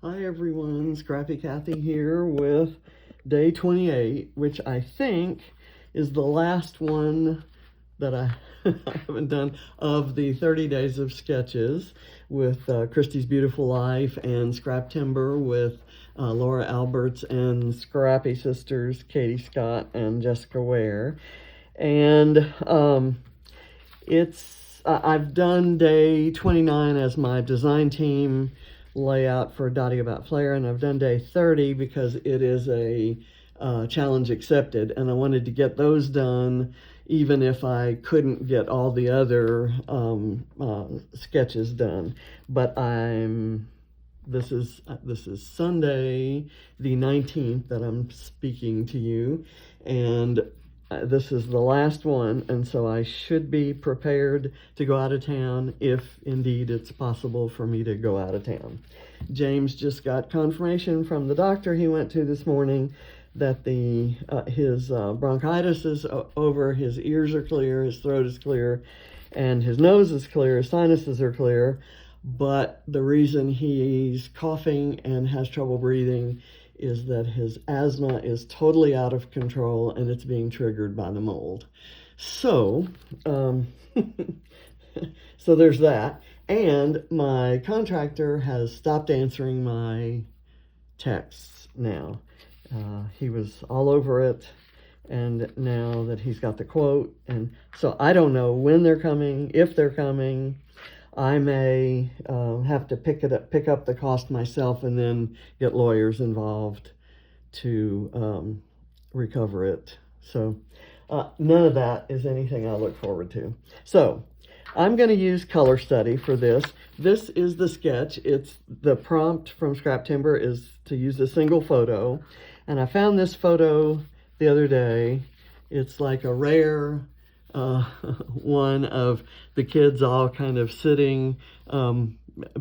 Hi everyone, Scrappy Kathy here with day 28, which I think is the last one that I haven't done of the 30 days of sketches with Christie's Beautiful Life and Scraptember with Laura Alberts and Scrappy Sisters, Katie Scott and Jessica Ware. And I've done day 29 as my design team layout for Dottie About Flair, and I've done day 30 because it is a challenge accepted, and I wanted to get those done even if I couldn't get all the other sketches done. But this is Sunday the 19th that I'm speaking to you, and this is the last one, and so I should be prepared to go out of town if indeed it's possible for me to go out of town. James just got confirmation from the doctor he went to this morning that his bronchitis is over, his ears are clear, his throat is clear, and his nose is clear, his sinuses are clear, but the reason he's coughing and has trouble breathing is that his asthma is totally out of control and it's being triggered by the mold. So, so there's that. And my contractor has stopped answering my texts now. He was all over it, and now that he's got the quote, and so I don't know when they're coming, if they're coming. I may have to pick up the cost myself and then get lawyers involved to recover it. So none of that is anything I look forward to. So I'm going to use color study for this. This is the sketch. It's the prompt from Scraptember is to use a single photo. And I found this photo the other day. It's like a rare one of the kids all kind of sitting,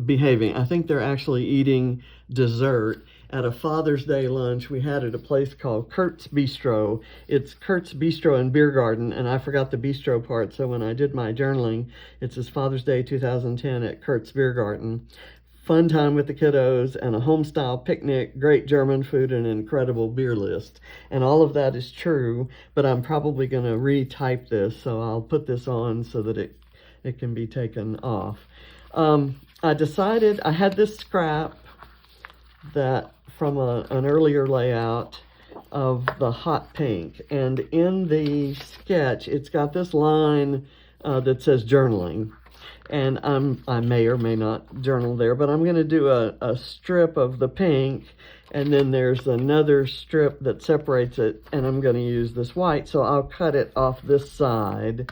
behaving. I think they're actually eating dessert at a Father's Day lunch we had at a place called Kurt's Bistro. It's Kurt's Bistro and Beer Garden, and I forgot the bistro part, so when I did my journaling, it says Father's Day 2010 at Kurt's Beer Garden. Fun time with the kiddos and a home-style picnic, great German food, and an incredible beer list. And all of that is true, but I'm probably going to retype this, so I'll put this on so that it can be taken off. I decided I had this scrap that from an earlier layout of the hot pink, and in the sketch, it's got this line that says journaling. And I may or may not journal there, but I'm going to do a strip of the pink, and then there's another strip that separates it, and I'm going to use this white, so I'll cut it off this side,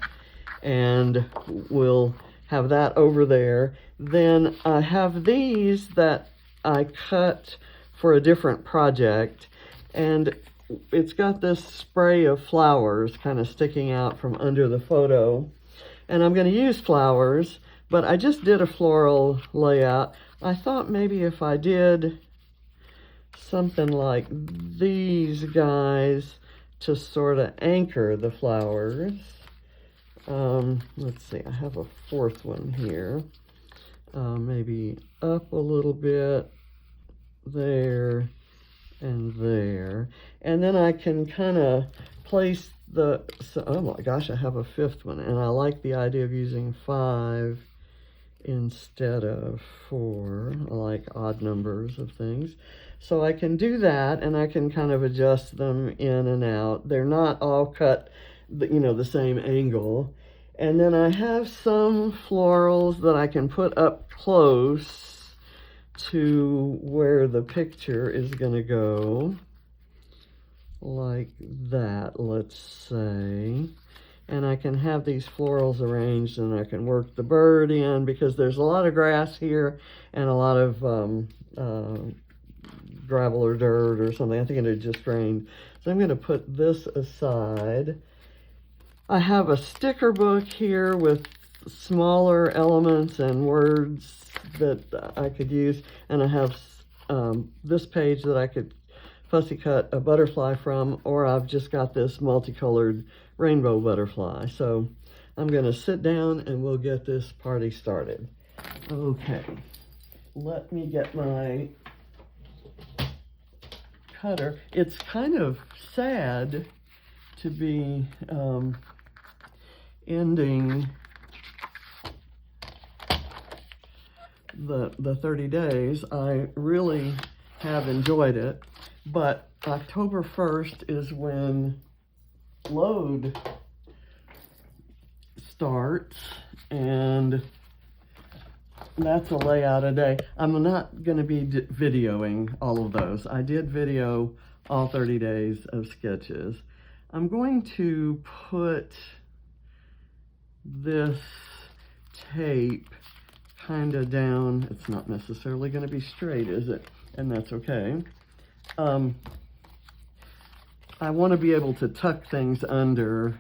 and we'll have that over there. Then I have these that I cut for a different project, and it's got this spray of flowers kind of sticking out from under the photo. And I'm going to use flowers, but I just did a floral layout. I thought maybe if I did something like these guys to sort of anchor the flowers. Let's see, I have a fourth one here. Maybe up a little bit, there and there. And then I can kind of place oh my gosh, I have a fifth one, and I like the idea of using 5 instead of 4. I like odd numbers of things. So I can do that, and I can kind of adjust them in and out. They're not all cut, the same angle. And then I have some florals that I can put up close to where the picture is going to go. Like that, let's say. And I can have these florals arranged, and I can work the bird in because there's a lot of grass here and a lot of gravel or dirt or something. I think it had just rained. So I'm going to put this aside. I have a sticker book here with smaller elements and words that I could use, and I have this page that I could fussy cut a butterfly from, or I've just got this multicolored rainbow butterfly. So I'm going to sit down and we'll get this party started. Okay, let me get my cutter. It's kind of sad to be ending the 30 days. I really have enjoyed it, but October 1st is when load starts, and that's a layout a day. I'm not going to be videoing all of those. I did video all 30 days of sketches. I'm going to put this tape kind of down. It's not necessarily going to be straight, is it? And that's okay. I want to be able to tuck things under.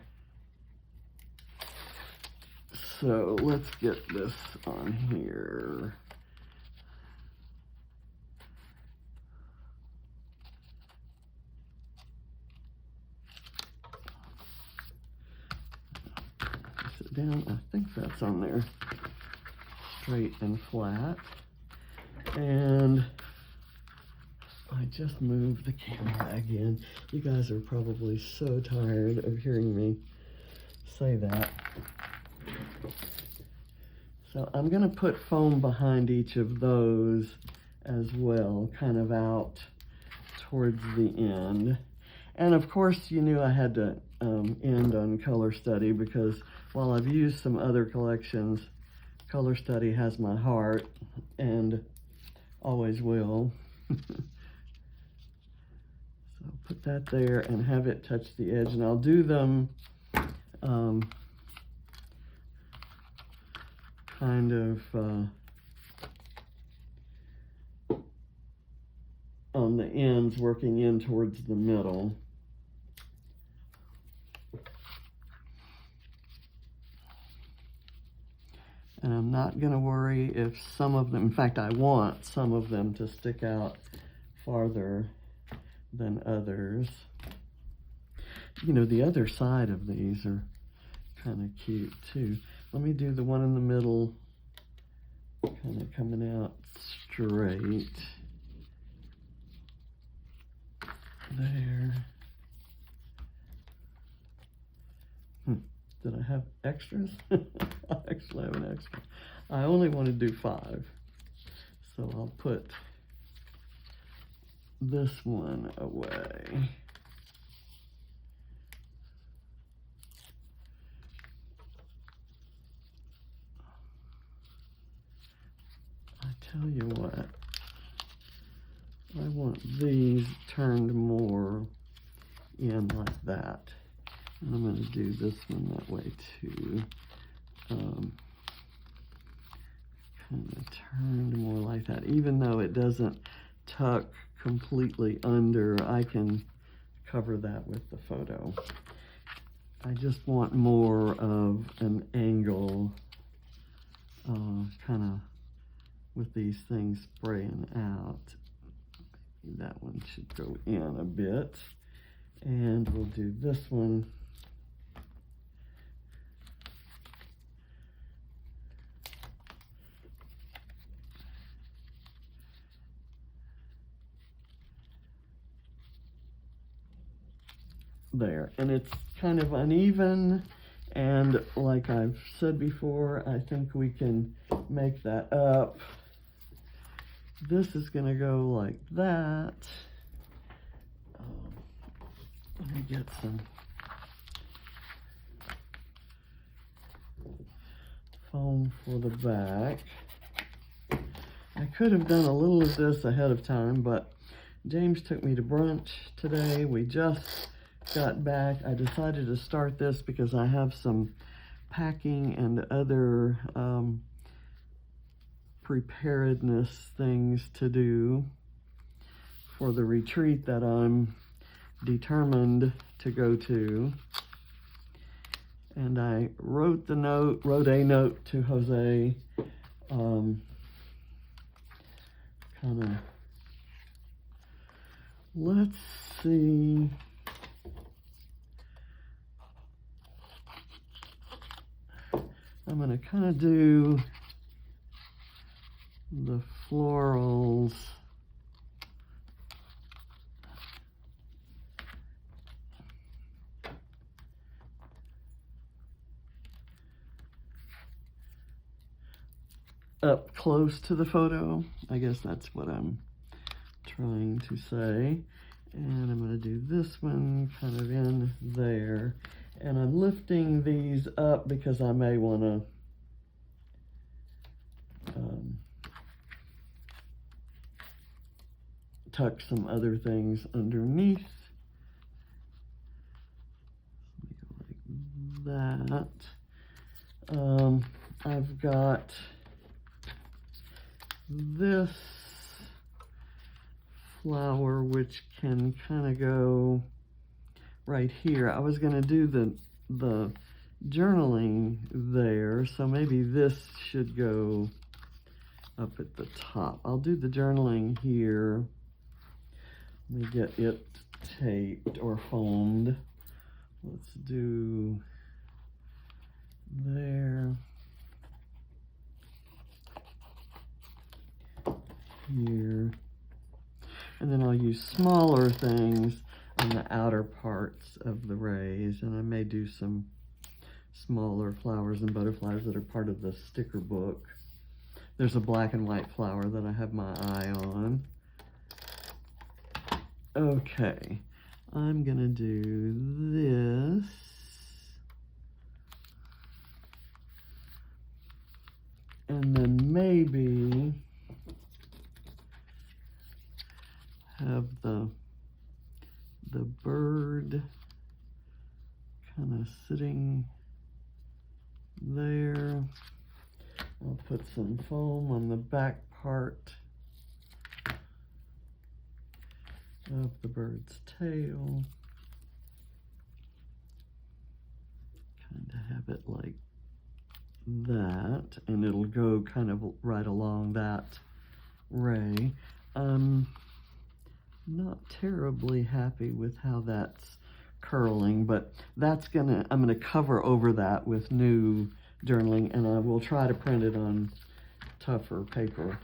So let's get this on here. Sit down. I think that's on there. Straight and flat. And I just moved the camera again. You guys are probably so tired of hearing me say that. So I'm going to put foam behind each of those as well, kind of out towards the end. And of course, you knew I had to end on color study, because while I've used some other collections, color study has my heart and always will. So put that there and have it touch the edge, and I'll do them kind of on the ends, working in towards the middle. And I'm not going to worry if some of them, in fact, I want some of them to stick out farther than others. You know, the other side of these are kind of cute too. Let me do the one in the middle, kind of coming out straight. There. Did I have extras? I actually have an extra. I only want to do 5. So I'll put this one away. I tell you what, I want these turned more in like that. And I'm going to do this one that way too. Kind of turned more like that. Even though it doesn't tuck completely under, I can cover that with the photo. I just want more of an angle, kind of with these things spraying out. Maybe that one should go in a bit. And we'll do this one. There, and it's kind of uneven, and like I've said before, I think we can make that up. This is going to go like that. Let me get some foam for the back. I could have done a little of this ahead of time, but James took me to brunch today. We just got back. I decided to start this because I have some packing and other preparedness things to do for the retreat that I'm determined to go to. And I wrote a note to Jose, kind of, let's see. I'm going to kind of do the florals up close to the photo. I guess that's what I'm trying to say. And I'm going to do this one kind of in there. And I'm lifting these up because I may want to tuck some other things underneath. Like that. I've got this flower which can kind of go right here. I was going to do the journaling there, so maybe this should go up at the top. I'll do the journaling here. Let me get it taped or foamed. Let's do there, here, and then I'll use smaller things on the outer parts of the rays, and I may do some smaller flowers and butterflies that are part of the sticker book. There's a black and white flower that I have my eye on. Okay, I'm gonna do this. And then maybe have the bird kind of sitting there. I'll put some foam on the back part of the bird's tail. Kind of have it like that, and it'll go kind of right along that ray. I'm not terribly happy with how that's curling, but that's I'm gonna cover over that with new journaling, and I will try to print it on tougher paper.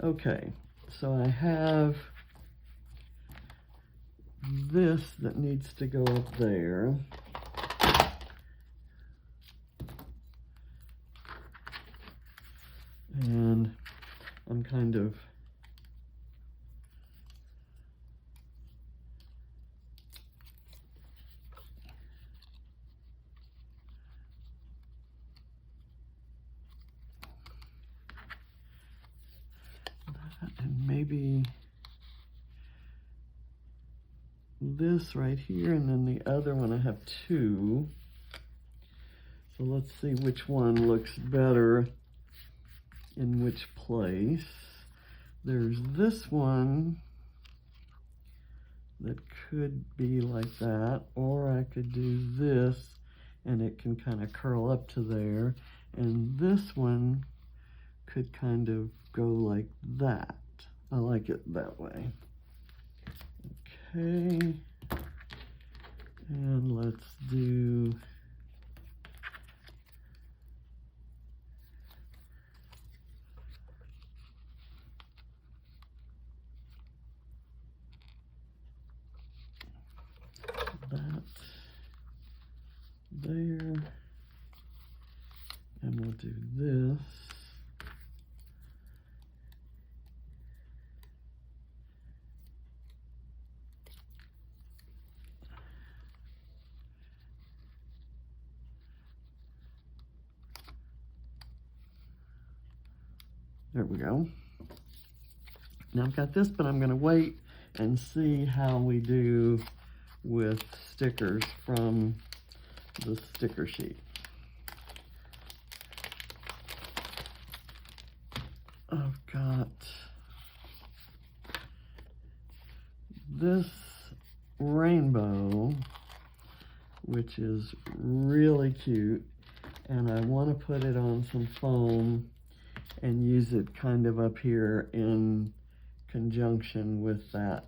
Okay, so I have this that needs to go up there. And I'm kind of and maybe this right here, and then the other one I have two. So let's see which one looks better in which place. There's this one that could be like that, or I could do this and it can kind of curl up to there, and this one could kind of go like that. I like it that way. Okay, and let's do that there, and we'll do this. There we go. Now I've got this, but I'm going to wait and see how we do with stickers from the sticker sheet. I've got this rainbow, which is really cute, and I want to put it on some foam and use it kind of up here in conjunction with that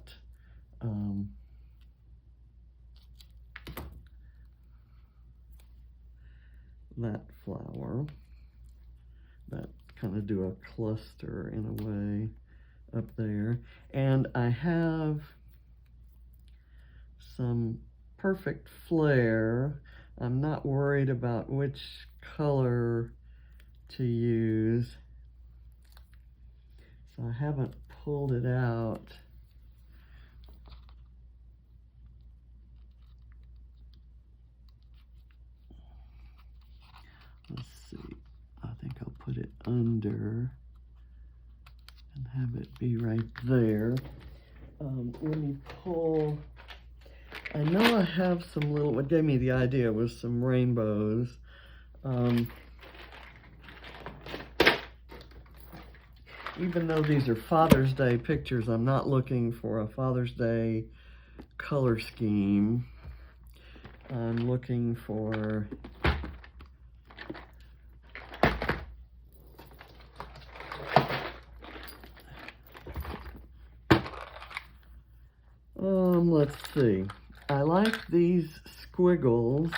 that flower, that kind of do a cluster in a way up there. And I have some perfect flare. I'm not worried about which color to use. So I haven't pulled it out. Let's see. I think I'll put it under and have it be right there. Let me pull. I know I have some little, what gave me the idea was some rainbows. Even though these are Father's Day pictures, I'm not looking for a Father's Day color scheme. I'm looking for let's see. I like these squiggles.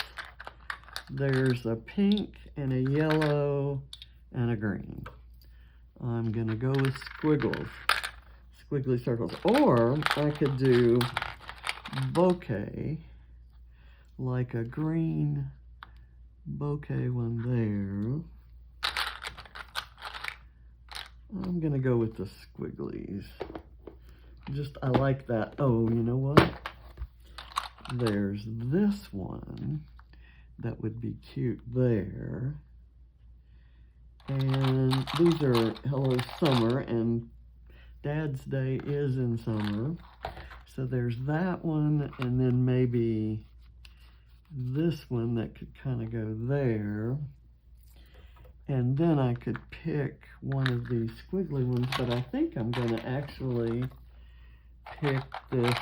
There's a pink and a yellow and a green. I'm gonna go with squiggles, squiggly circles. Or I could do bouquet, like a green bouquet one there. I'm gonna go with the squigglies. Just, I like that. Oh, you know what? There's this one that would be cute there. And these are Hello Summer, and Dad's Day is in summer. So there's that one, and then maybe this one that could kind of go there. And then I could pick one of these squiggly ones, but I think I'm going to actually pick this.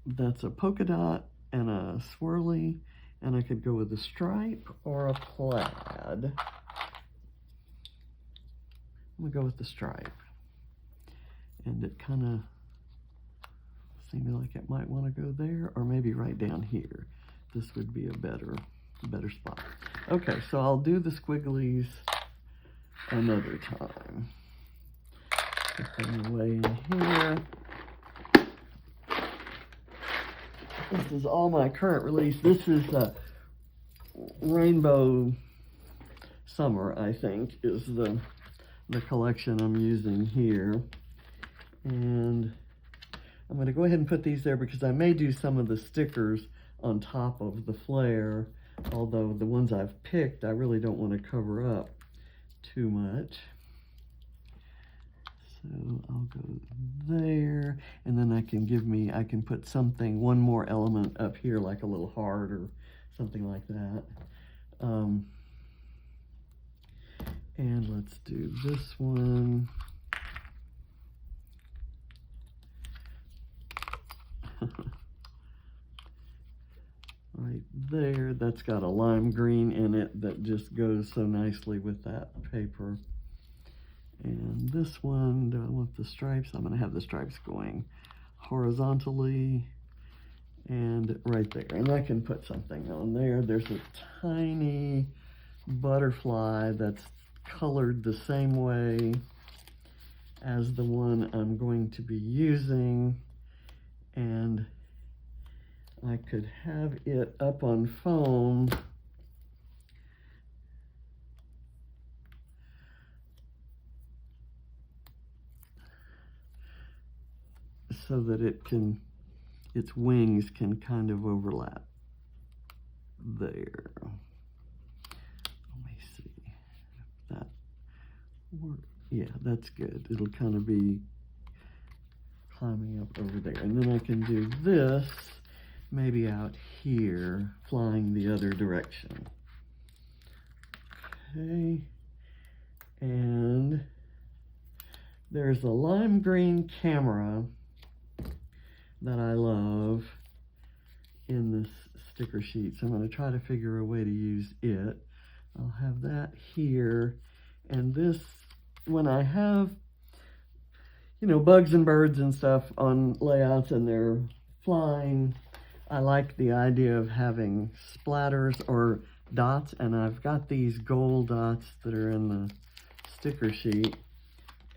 That's a polka dot and a swirly, and I could go with a stripe or a plaid. I'm gonna go with the stripe. And it kind of seemed like it might want to go there, or maybe right down here. This would be a better spot. Okay, so I'll do the squigglies another time. Put them away in here. This is all my current release. This is Rainbow Summer, I think, is the collection I'm using here. And I'm going to go ahead and put these there because I may do some of the stickers on top of the flare, although the ones I've picked I really don't want to cover up too much. So I'll go there, and then I can put something, one more element up here, like a little heart or something like that. And let's do this one. Right there, that's got a lime green in it that just goes so nicely with that paper. And this one, do I want the stripes? I'm going to have the stripes going horizontally and right there. And I can put something on there. There's a tiny butterfly that's colored the same way as the one I'm going to be using. And I could have it up on foam so that its wings can kind of overlap there. Let me see if that works. Yeah, that's good. It'll kind of be climbing up over there. And then I can do this maybe out here, flying the other direction. Okay, and there's a lime green camera that I love in this sticker sheet, so I'm going to try to figure a way to use it. I'll have that here, and this, when I have, you know, bugs and birds and stuff on layouts and they're flying, I like the idea of having splatters or dots, and I've got these gold dots that are in the sticker sheet,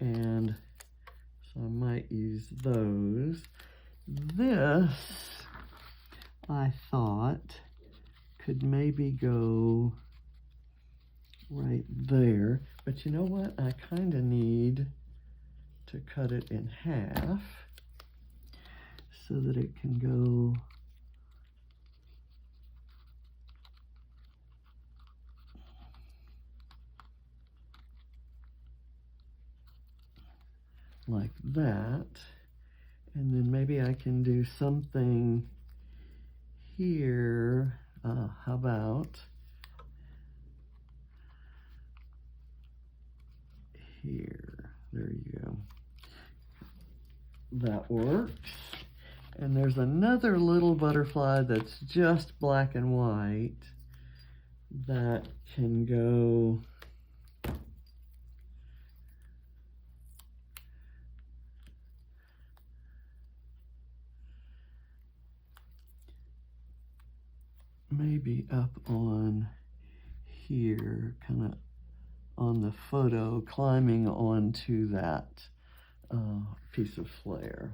and so I might use those. This, I thought, could maybe go right there, But you know what? I kind of need to cut it in half so that it can go like that. And then maybe I can do something here. How about here? There you go. That works. And there's another little butterfly that's just black and white that can go maybe up on here, kind of on the photo, climbing onto that piece of flare.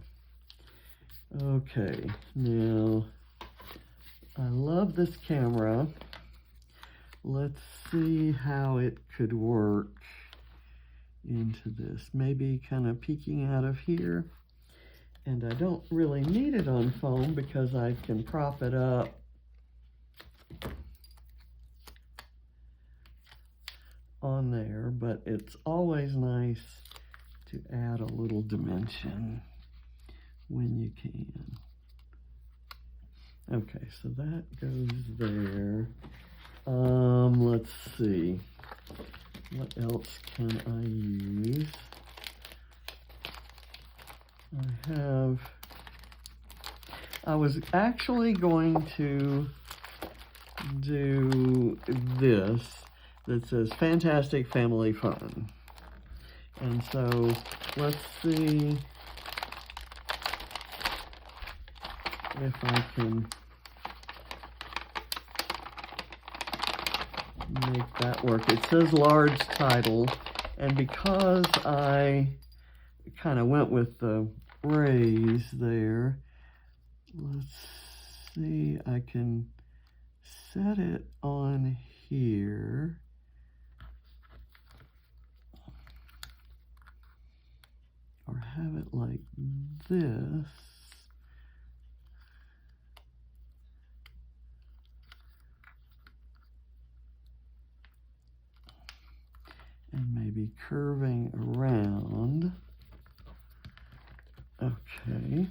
Okay, now I love this camera. Let's see how it could work into this. Maybe kind of peeking out of here. And I don't really need it on foam because I can prop it up on there, but it's always nice to add a little dimension when you can. Okay, so that goes there. Let's see. What else can I use? I was actually going to do this that says Fantastic Family Fun. And so let's see if I can make that work. It says large title, and because I kind of went with the raise there, let's see, I can set it on here. Or have it like this. And maybe curving around. Okay,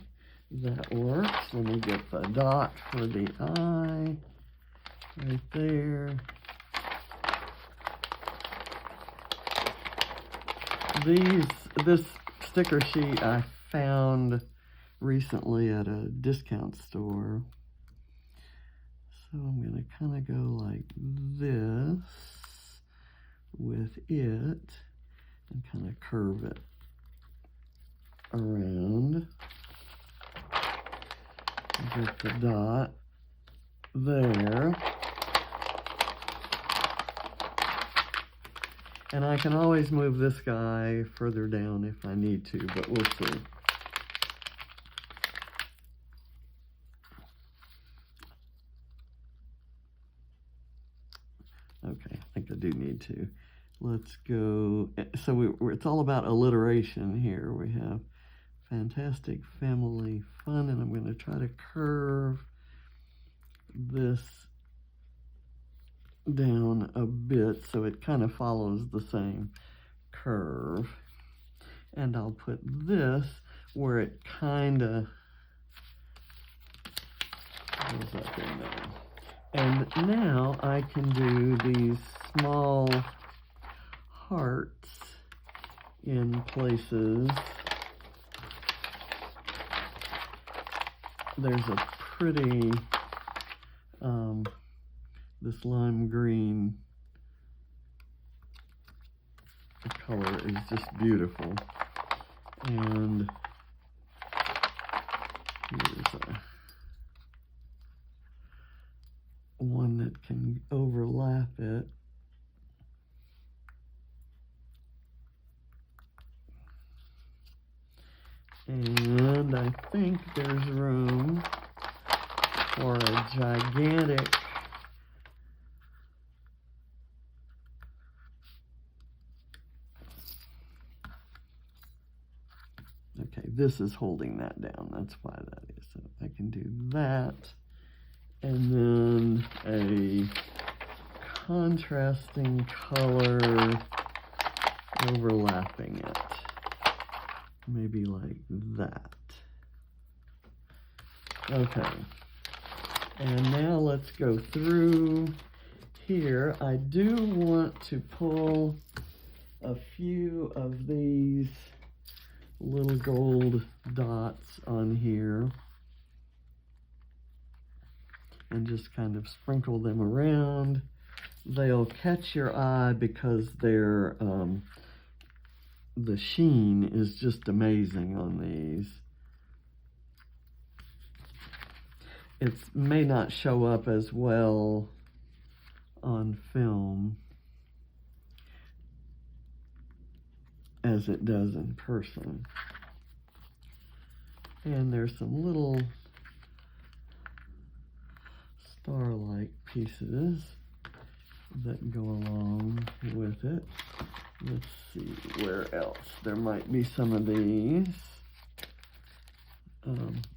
that works. Let me get the dot for the eye right there. This sticker sheet I found recently at a discount store. So I'm going to kind of go like this with it and kind of curve it around. Get the dot there. And I can always move this guy further down if I need to, but we'll see. Okay, I think I do need to. Let's go. So it's all about alliteration here. We have Fantastic Family Fun, and I'm going to try to curve this down a bit so it kind of follows the same curve. And I'll put this where it kind of goes up in there. And now I can do these small hearts in places. There's a pretty, this lime green color is just beautiful. And here's one that can overlap it. And I think there's room for a gigantic this is holding that down. That's why that is. So I can do that. And then a contrasting color overlapping it. Maybe like that. Okay. And now let's go through here. I do want to pull a few of these little gold dots on here and just kind of sprinkle them around. They'll catch your eye because they're the sheen is just amazing on these. It may not show up as well on film as it does in person. And there's some little star-like pieces that go along with it. Let's see where else. There might be some of these.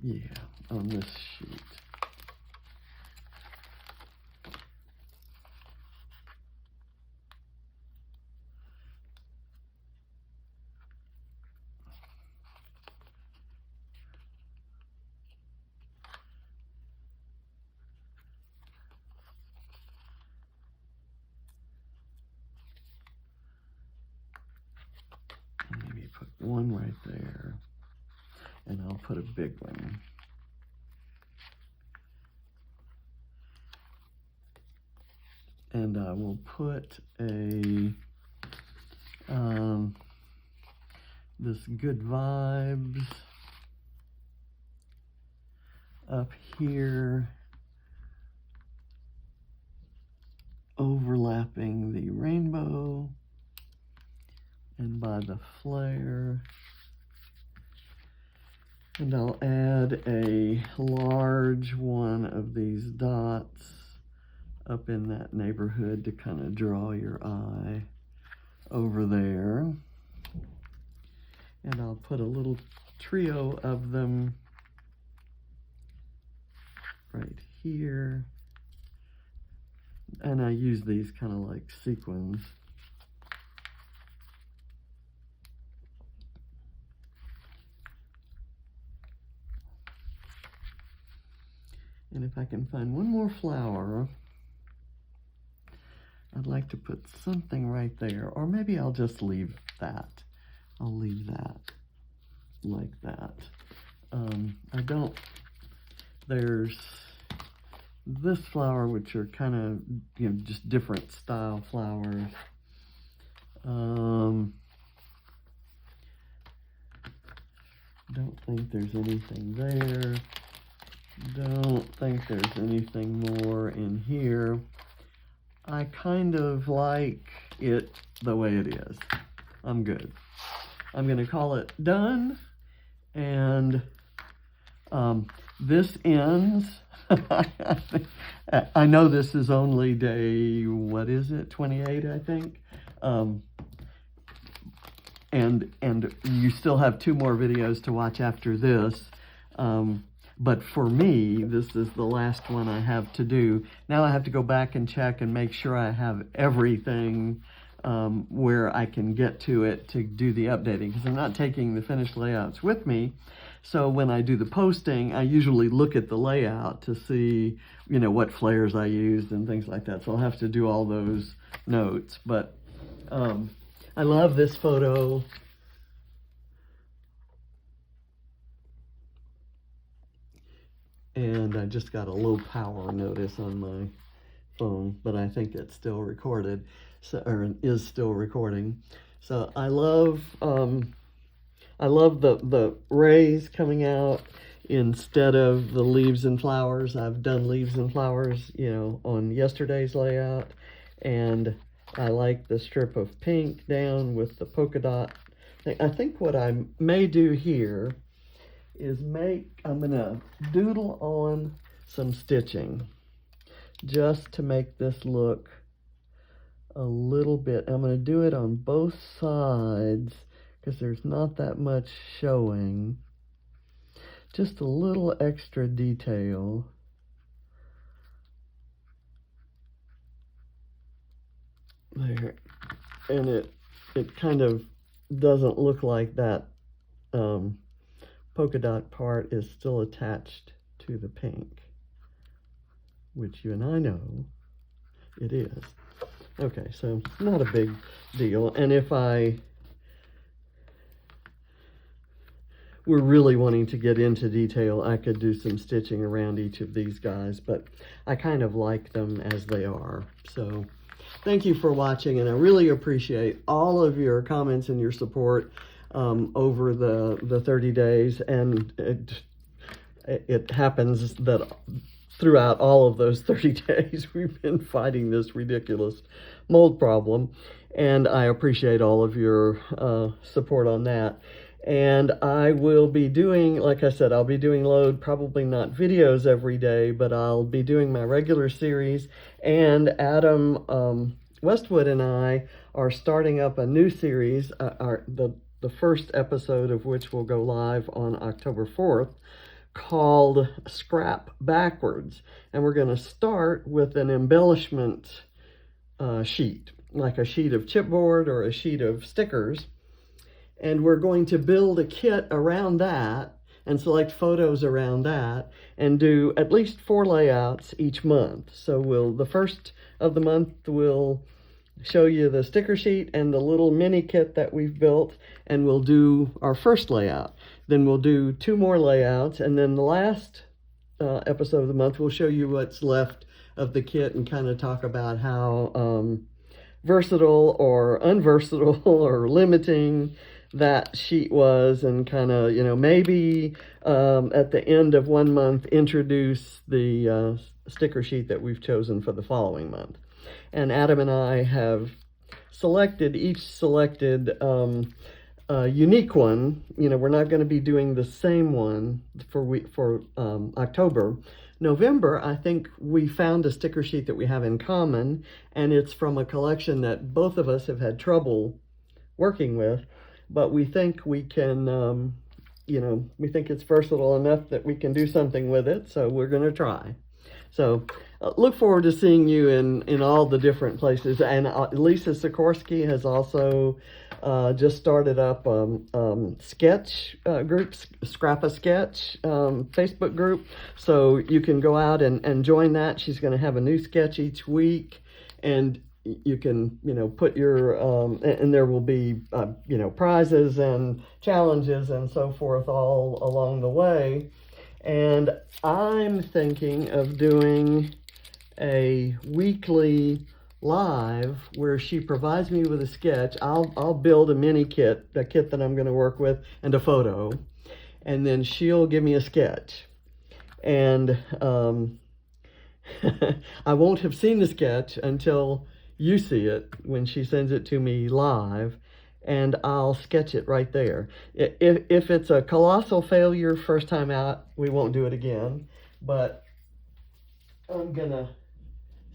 Yeah, on this sheet. Maybe put one right there, and I'll put a big one. And I will put a this Good Vibes up here, overlapping the rainbow, and by the flare. And I'll add a large one of these dots up in that neighborhood to kind of draw your eye over there. And I'll put a little trio of them right here. And I use these kind of like sequins. And if I can find one more flower, I'd like to put something right there, or maybe I'll just leave that. I'll leave that like that. There's this flower, which are kind of, you know, just different style flowers. Don't think there's anything there. Don't think there's anything more in here. I kind of like it the way it is. I'm good. I'm going to call it done. And this ends. I know this is only day, what is it, 28, I think. And you still have 2 more videos to watch after this. But for me, this is the last one I have to do. Now I have to go back and check and make sure I have everything where I can get to it to do the updating, because I'm not taking the finished layouts with me. So when I do the posting, I usually look at the layout to see, you know, what flares I used and things like that. So I'll have to do all those notes. But I love this photo. And I just got a low power notice on my phone, but I think it's still recorded, so, or is still recording. So I love the rays coming out instead of the leaves and flowers. I've done leaves and flowers, you know, on yesterday's layout, and I like the strip of pink down with the polka dot. I think what I may do here is I'm gonna doodle on some stitching just to make this look a little bit. I'm gonna do it on both sides because there's not that much showing. just a little extra detail. There, and it kind of doesn't look like that polka dot part is still attached to the pink, which you and I know it is. Okay, so not a big deal. And if I were really wanting to get into detail, I could do some stitching around each of these guys, but I kind of like them as they are. So thank you for watching, and I really appreciate all of your comments and your support over the 30 days. And it happens that throughout all of those 30 days, we've been fighting this ridiculous mold problem, and I appreciate all of your support on that. And I will be doing, like I said, I'll be doing probably not videos every day, but I'll be doing my regular series. And Adam Westwood and I are starting up a new series, the first episode of which will go live on October 4th, called Scrap Backwards. And we're going to start with an embellishment sheet, like a sheet of chipboard or a sheet of stickers. And we're going to build a kit around that and select photos around that and do at least 4 layouts each month. So the first of the month we'll show you the sticker sheet and the little mini kit that we've built, and we'll do our first layout. Then we'll do 2 more layouts, and then the last episode of the month we'll show you what's left of the kit and kind of talk about how versatile or unversatile or limiting that sheet was, and kind of, you know, maybe at the end of 1 month introduce the sticker sheet that we've chosen for the following month. And Adam and I have each selected a unique one. You know, we're not going to be doing the same one for October. November, I think we found a sticker sheet that we have in common, and it's from a collection that both of us have had trouble working with, but we think we can, you know, we think it's versatile enough that we can do something with it, so we're going to try. So look forward to seeing you in all the different places. And Lisa Sikorsky has also just started up sketch group, Scrap a Sketch Facebook group. So you can go out and join that. She's going to have a new sketch each week, and you can, you know, put your, and there will be, you know, prizes and challenges and so forth all along the way. And I'm thinking of doing a weekly live where she provides me with a sketch. I'll build a mini kit, the kit that I'm going to work with, and a photo, and then she'll give me a sketch. And I won't have seen the sketch until you see it when she sends it to me live, and I'll sketch it right there. If it's a colossal failure first time out, we won't do it again. But I'm gonna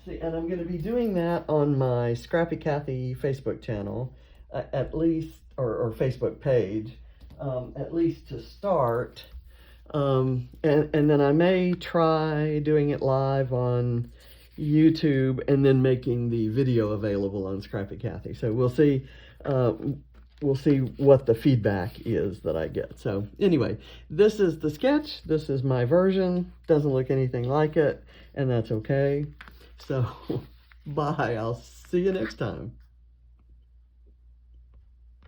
see, and I'm gonna be doing that on my Scrappy Cathy Facebook channel, at least, or Facebook page, at least to start. And then I may try doing it live on YouTube and then making the video available on Scrappy Cathy. So we'll see. We'll see what the feedback is that I get. So anyway, this is the sketch. This is my version. Doesn't look anything like it, and that's okay. So bye. I'll see you next time.